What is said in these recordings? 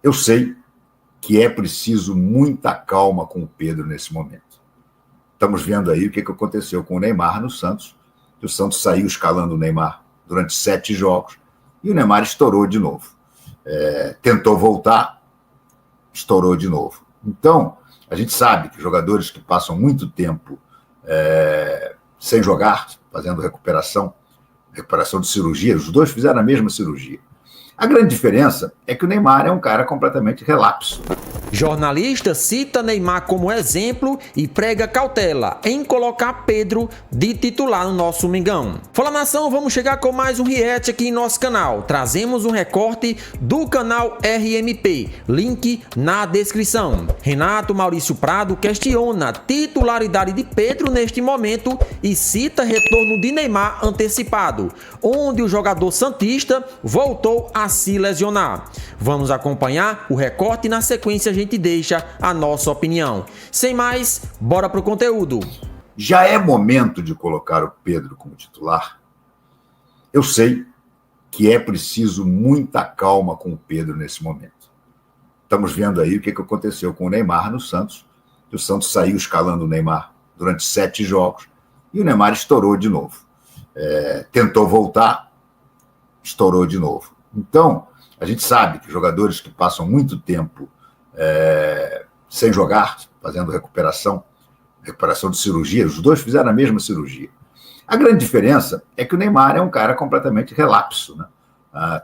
Eu sei que é preciso muita calma com o Pedro nesse momento. Estamos vendo aí o que aconteceu com o Neymar no Santos, que o Santos saiu escalando o Neymar durante 7 jogos e o Neymar estourou de novo. Tentou voltar, estourou de novo. Então, a gente sabe que jogadores que passam muito tempo sem jogar, fazendo recuperação de cirurgia, os dois fizeram a mesma cirurgia. A grande diferença é que o Neymar é um cara completamente relapso. Jornalista cita Neymar como exemplo e prega cautela em colocar Pedro de titular no nosso Mengão. Fala, nação, vamos chegar com mais um react aqui em nosso canal. Trazemos um recorte do canal RMP, link na descrição. Renato Maurício Prado questiona a titularidade de Pedro neste momento e cita retorno de Neymar antecipado, onde o jogador santista voltou a se lesionar. Vamos acompanhar o recorte e na sequência a gente deixa a nossa opinião. Sem mais, bora pro conteúdo. Já é momento de colocar o Pedro como titular? Eu sei que é preciso muita calma com o Pedro nesse momento. Estamos vendo aí o que aconteceu com o Neymar no Santos, que o Santos saiu escalando o Neymar durante 7 jogos e o Neymar estourou de novo. Tentou voltar, estourou de novo. Então, a gente sabe que jogadores que passam muito tempo sem jogar, fazendo recuperação de cirurgia, os dois fizeram a mesma cirurgia. A grande diferença é que o Neymar é um cara completamente relapso, né?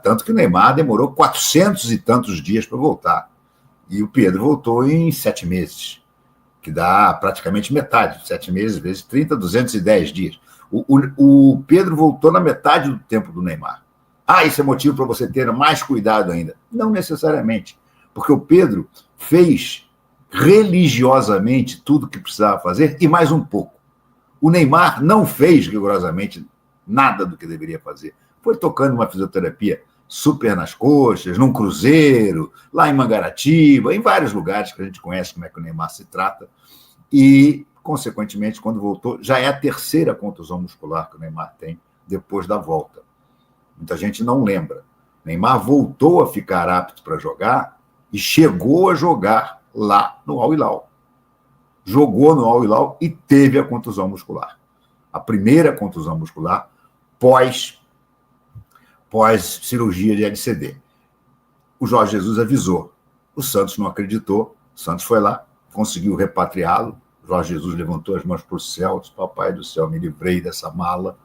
Tanto que o Neymar demorou 400 e tantos dias para voltar. E o Pedro voltou em 7 meses, que dá praticamente metade. 7 meses vezes 30, 210 dias. O Pedro voltou na metade do tempo do Neymar. Isso é motivo para você ter mais cuidado ainda. Não necessariamente, porque o Pedro fez religiosamente tudo o que precisava fazer e mais um pouco. O Neymar não fez rigorosamente nada do que deveria fazer. Foi tocando uma fisioterapia super nas coxas, num cruzeiro, lá em Mangaratiba, em vários lugares que a gente conhece como é que o Neymar se trata. E, consequentemente, quando voltou, já é a 3ª contusão muscular que o Neymar tem depois da volta. Muita gente não lembra. Neymar voltou a ficar apto para jogar e chegou a jogar lá no Al Hilal. Jogou no Al Hilal e teve a contusão muscular. A primeira contusão muscular pós-cirurgia de LCD. O Jorge Jesus avisou. O Santos não acreditou. O Santos foi lá, conseguiu repatriá-lo. O Jorge Jesus levantou as mãos para o céu, disse: papai do céu, me livrei dessa mala.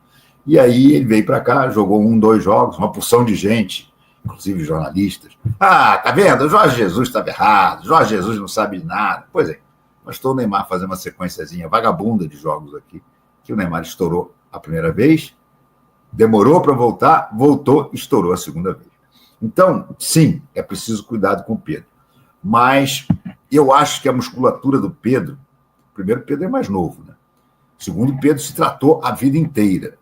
E aí ele veio para cá, jogou 1, 2 jogos, uma porção de gente, inclusive jornalistas. Tá vendo? O Jorge Jesus estava errado, o Jorge Jesus não sabe de nada. Pois é, bastou o Neymar fazer uma sequenciazinha vagabunda de jogos aqui, que o Neymar estourou a primeira vez, demorou para voltar, voltou, estourou a segunda vez. Então, sim, é preciso cuidado com o Pedro. Mas eu acho que a musculatura do Pedro, primeiro, o Pedro é mais novo, né? Segundo, o Pedro se tratou a vida inteira.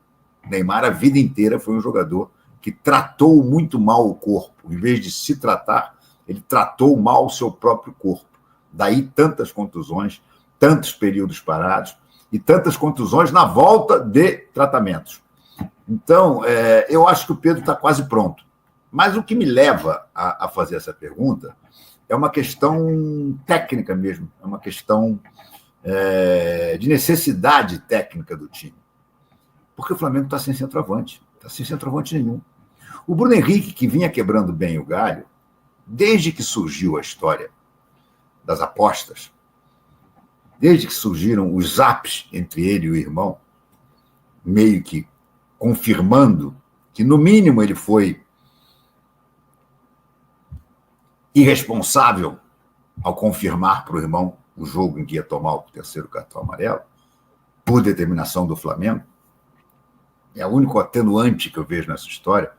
Neymar, a vida inteira, foi um jogador que tratou muito mal o corpo. Em vez de se tratar, ele tratou mal o seu próprio corpo. Daí tantas contusões, tantos períodos parados e tantas contusões na volta de tratamentos. Então, eu acho que o Pedro está quase pronto. Mas o que me leva a fazer essa pergunta é uma questão técnica mesmo, é uma questão de necessidade técnica do time. Porque o Flamengo está sem centroavante nenhum. O Bruno Henrique, que vinha quebrando bem o galho, desde que surgiu a história das apostas, desde que surgiram os zaps entre ele e o irmão, meio que confirmando que, no mínimo, ele foi irresponsável ao confirmar para o irmão o jogo em que ia tomar o 3º cartão amarelo, por determinação do Flamengo. É o único atenuante que eu vejo nessa história,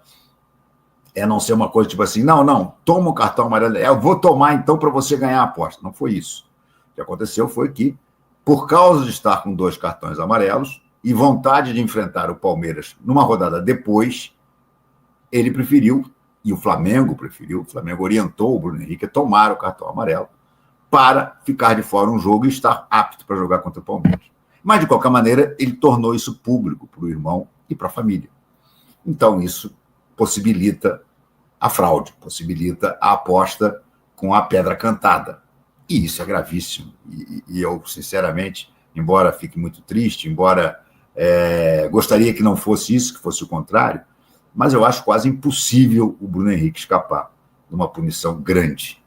não ser uma coisa tipo assim, não, toma o cartão amarelo, eu vou tomar então para você ganhar a aposta. Não foi isso. O que aconteceu foi que, por causa de estar com 2 cartões amarelos e vontade de enfrentar o Palmeiras numa rodada depois, ele preferiu, e o Flamengo orientou o Bruno Henrique a tomar o cartão amarelo para ficar de fora um jogo e estar apto para jogar contra o Palmeiras. Mas, de qualquer maneira, ele tornou isso público para o irmão e para a família. Então, isso possibilita a fraude, possibilita a aposta com a pedra cantada. E isso é gravíssimo. E eu, sinceramente, embora fique muito triste, embora gostaria que não fosse isso, que fosse o contrário, mas eu acho quase impossível o Bruno Henrique escapar de uma punição grande.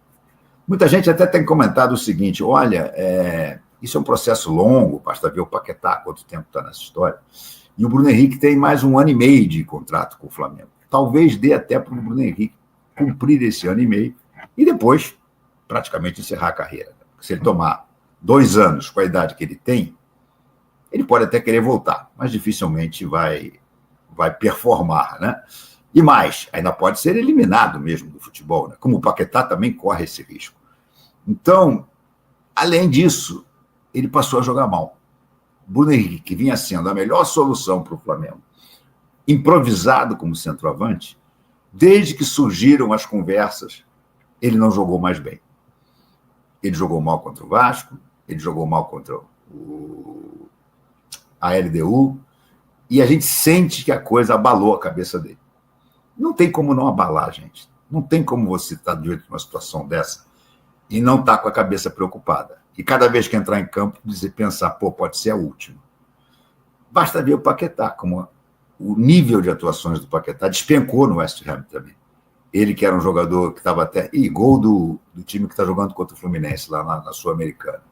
Muita gente até tem comentado o seguinte: olha, isso é um processo longo, basta ver o Paquetá, quanto tempo está nessa história, e o Bruno Henrique tem mais 1 ano e meio de contrato com o Flamengo. Talvez dê até para o Bruno Henrique cumprir esse ano e meio e depois praticamente encerrar a carreira. Se ele tomar 2 anos com a idade que ele tem, ele pode até querer voltar, mas dificilmente vai performar, né? E mais, ainda pode ser eliminado mesmo do futebol, né? Como o Paquetá também corre esse risco. Então, além disso, ele passou a jogar mal. Bruno Henrique, que vinha sendo a melhor solução para o Flamengo, improvisado como centroavante, desde que surgiram as conversas, ele não jogou mais bem. Ele jogou mal contra o Vasco, ele jogou mal contra a LDU, e a gente sente que a coisa abalou a cabeça dele. Não tem como não abalar, gente. Não tem como você estar diante de uma situação dessa e não estar com a cabeça preocupada. E cada vez que entrar em campo, pensar, pode ser a última. Basta ver o Paquetá, como o nível de atuações do Paquetá despencou no West Ham também. Ele que era um jogador que estava até... gol do time que está jogando contra o Fluminense, lá na Sul-Americana.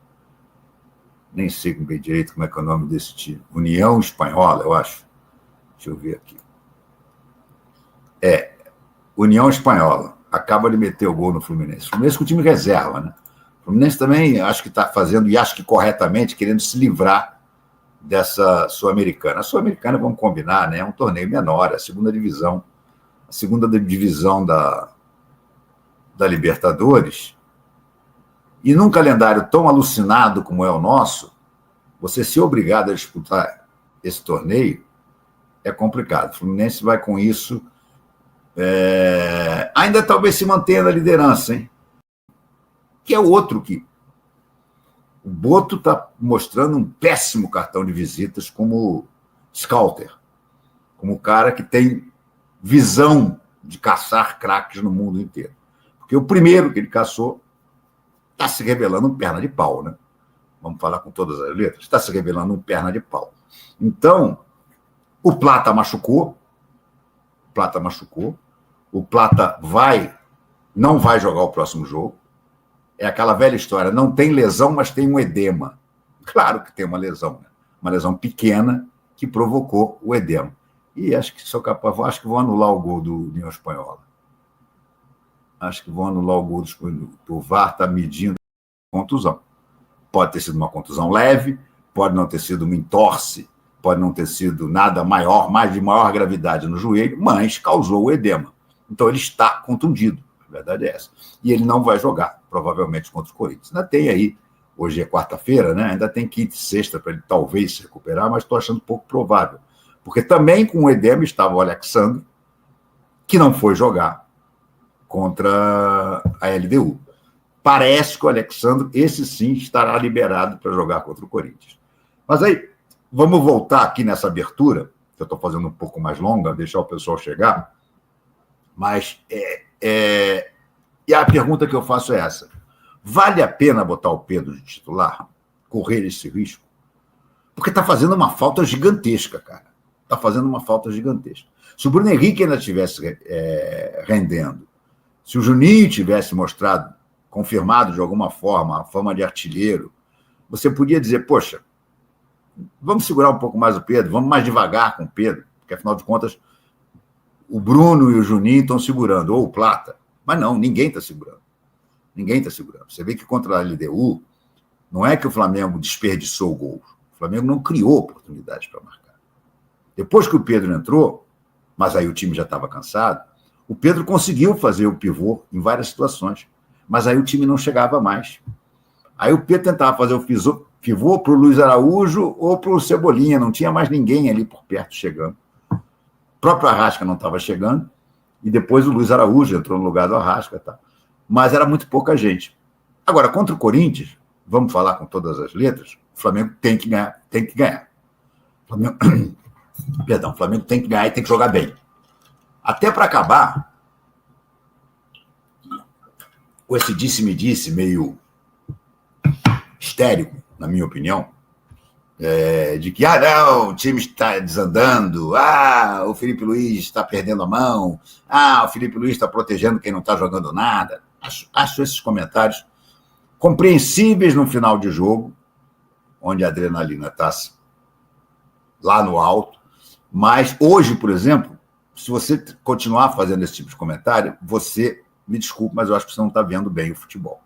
Nem sei bem direito como é que é o nome desse time. União Espanhola, eu acho. Deixa eu ver aqui. União Espanhola. Acaba de meter o gol no Fluminense. O Fluminense com o time reserva, né? O Fluminense também acho que está fazendo, e acho que corretamente, querendo se livrar dessa Sul-Americana. A Sul-Americana, vamos combinar, né? É um torneio menor, é a segunda divisão da Libertadores. E num calendário tão alucinado como é o nosso, você ser obrigado a disputar esse torneio é complicado. O Fluminense vai com isso... ainda talvez se mantenha na liderança, hein? Que é outro que... O Boto está mostrando um péssimo cartão de visitas como scouter, como cara que tem visão de caçar craques no mundo inteiro. Porque o primeiro que ele caçou está se revelando um perna de pau, né? Vamos falar com todas as letras. Está se revelando um perna de pau. Então, o Plata machucou. O Plata não vai jogar o próximo jogo. É aquela velha história, não tem lesão, mas tem um edema. Claro que tem uma lesão, né? Uma lesão pequena que provocou o edema. E acho que vão anular o gol do União Espanhola. Acho que vão anular o gol do Espanhola. O VAR está medindo a contusão. Pode ter sido uma contusão leve, pode não ter sido uma entorse, pode não ter sido nada maior, mais de maior gravidade no joelho, mas causou o edema. Então ele está contundido, a verdade é essa. E ele não vai jogar, provavelmente, contra o Corinthians. Ainda tem aí, hoje é quarta-feira, né? Ainda tem quinta e sexta para ele talvez se recuperar, mas estou achando pouco provável. Porque também com o edema estava o Alexandre, que não foi jogar contra a LDU. Parece que o Alexandre, esse sim, estará liberado para jogar contra o Corinthians. Mas aí, vamos voltar aqui nessa abertura, que eu estou fazendo um pouco mais longa, deixar o pessoal chegar. Mas e a pergunta que eu faço é essa: vale a pena botar o Pedro de titular? Correr esse risco? Porque está fazendo uma falta gigantesca, cara. Está fazendo uma falta gigantesca. Se o Bruno Henrique ainda estivesse rendendo, se o Juninho tivesse confirmado de alguma forma a fama de artilheiro, você podia dizer, poxa, vamos segurar um pouco mais o Pedro, vamos mais devagar com o Pedro, porque afinal de contas o Bruno e o Juninho estão segurando, ou o Plata. Mas não, ninguém está segurando. Ninguém está segurando. Você vê que contra a LDU, não é que o Flamengo desperdiçou o gol. O Flamengo não criou oportunidades para marcar. Depois que o Pedro entrou, mas aí o time já estava cansado, o Pedro conseguiu fazer o pivô em várias situações, mas aí o time não chegava mais. Aí o Pedro tentava fazer o pivô para o Luiz Araújo ou para o Cebolinha, não tinha mais ninguém ali por perto chegando. O próprio Arrasca não estava chegando, e depois o Luiz Araújo entrou no lugar do Arrasca, tá? Mas era muito pouca gente. Agora, contra o Corinthians, vamos falar com todas as letras, o Flamengo tem que ganhar, tem que ganhar. O Flamengo, tem que ganhar e tem que jogar bem. Até para acabar, esse disse-me-disse meio histérico, na minha opinião, de que, não, o time está desandando, o Felipe Luiz está perdendo a mão, o Felipe Luiz está protegendo quem não está jogando nada. Acho esses comentários compreensíveis no final de jogo, onde a adrenalina está lá no alto, mas hoje, por exemplo, se você continuar fazendo esse tipo de comentário, você, me desculpe, mas eu acho que você não está vendo bem o futebol.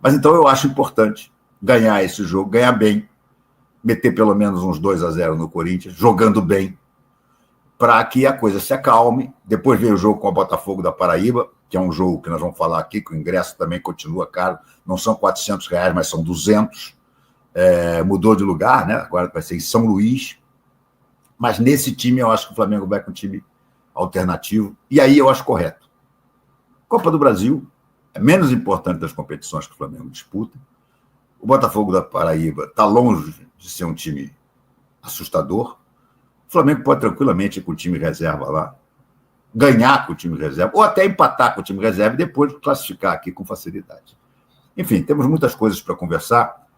Mas então eu acho importante ganhar esse jogo, ganhar bem, meter pelo menos uns 2-0 no Corinthians, jogando bem, para que a coisa se acalme. Depois vem o jogo com o Botafogo da Paraíba, que é um jogo que nós vamos falar aqui, que o ingresso também continua caro, não são R$400, mas são 200. Mudou de lugar, né? Agora vai ser em São Luís. Mas nesse time eu acho que o Flamengo vai com um time alternativo, e aí eu acho correto. Copa do Brasil é menos importante das competições que o Flamengo disputa. O Botafogo da Paraíba está longe de ser um time assustador. O Flamengo pode tranquilamente ir com o time reserva lá, ganhar com o time reserva, ou até empatar com o time reserva e depois classificar aqui com facilidade. Enfim, temos muitas coisas para conversar.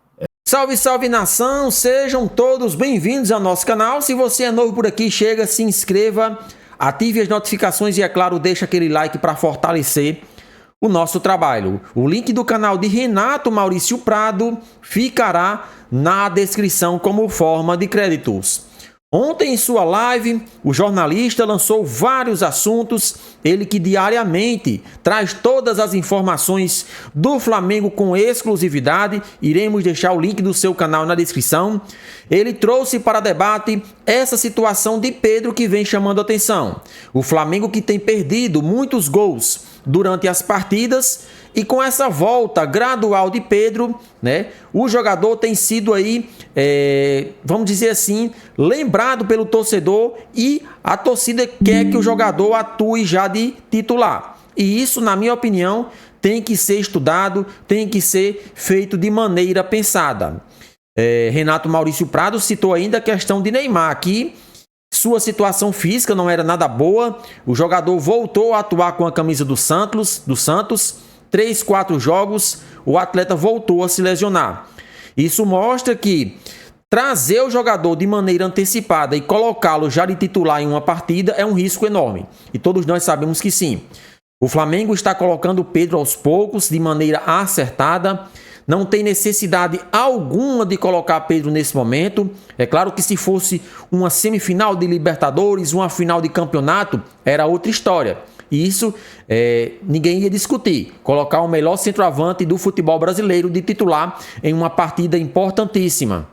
Salve, salve nação, sejam todos bem-vindos ao nosso canal. Se você é novo por aqui, chega, se inscreva, ative as notificações e, é claro, deixa aquele like para fortalecer o nosso trabalho. O link do canal de Renato Maurício Prado ficará na descrição como forma de créditos. Ontem, em sua live, o jornalista lançou vários assuntos, ele que diariamente traz todas as informações do Flamengo com exclusividade. Iremos deixar o link do seu canal na descrição. Ele trouxe para debate essa situação de Pedro que vem chamando a atenção. O Flamengo que tem perdido muitos gols durante as partidas, e com essa volta gradual de Pedro, né, o jogador tem sido aí, vamos dizer assim, lembrado pelo torcedor, e a torcida quer que o jogador atue já de titular. E isso, na minha opinião, tem que ser estudado, tem que ser feito de maneira pensada. Renato Maurício Prado citou ainda a questão de Neymar, que sua situação física não era nada boa. O jogador voltou a atuar com a camisa do Santos. 3, 4 jogos, o atleta voltou a se lesionar. Isso mostra que trazer o jogador de maneira antecipada e colocá-lo já de titular em uma partida é um risco enorme. E todos nós sabemos que sim. O Flamengo está colocando o Pedro aos poucos, de maneira acertada. Não tem necessidade alguma de colocar Pedro nesse momento. É claro que se fosse uma semifinal de Libertadores, uma final de campeonato, era outra história. E isso ninguém ia discutir. Colocar o melhor centroavante do futebol brasileiro de titular em uma partida importantíssima.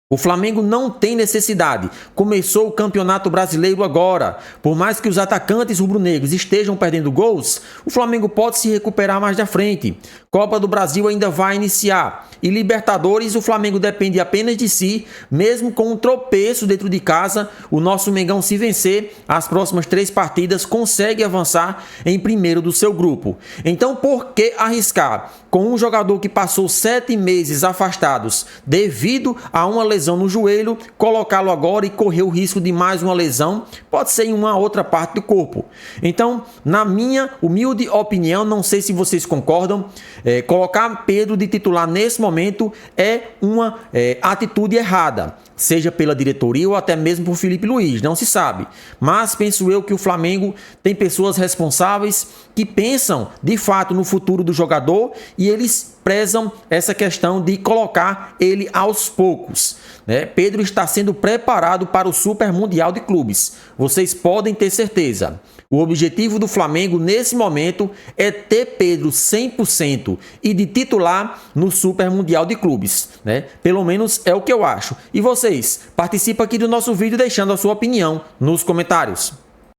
O Flamengo não tem necessidade. Começou o Campeonato Brasileiro agora. Por mais que os atacantes rubro-negros estejam perdendo gols, o Flamengo pode se recuperar mais da frente. Copa do Brasil ainda vai iniciar. E Libertadores, o Flamengo depende apenas de si. Mesmo com um tropeço dentro de casa, o nosso Mengão, se vencer as próximas 3 partidas, consegue avançar em primeiro do seu grupo. Então, por que arriscar com um jogador que passou 7 meses afastados devido a uma lesão no joelho, colocá-lo agora e correr o risco de mais uma lesão? Pode ser em uma outra parte do corpo. Então, na minha humilde opinião, não sei se vocês concordam, colocar Pedro de titular nesse momento é uma atitude errada, seja pela diretoria ou até mesmo por Felipe Luiz, não se sabe. Mas penso eu que o Flamengo tem pessoas responsáveis que pensam de fato no futuro do jogador, e eles prezam essa questão de colocar ele aos poucos. Pedro está sendo preparado para o Super Mundial de Clubes. Vocês podem ter certeza. O objetivo do Flamengo nesse momento é ter Pedro 100% e de titular no Super Mundial de Clubes, Pelo menos é o que eu acho. E vocês? Participa aqui do nosso vídeo deixando a sua opinião nos comentários.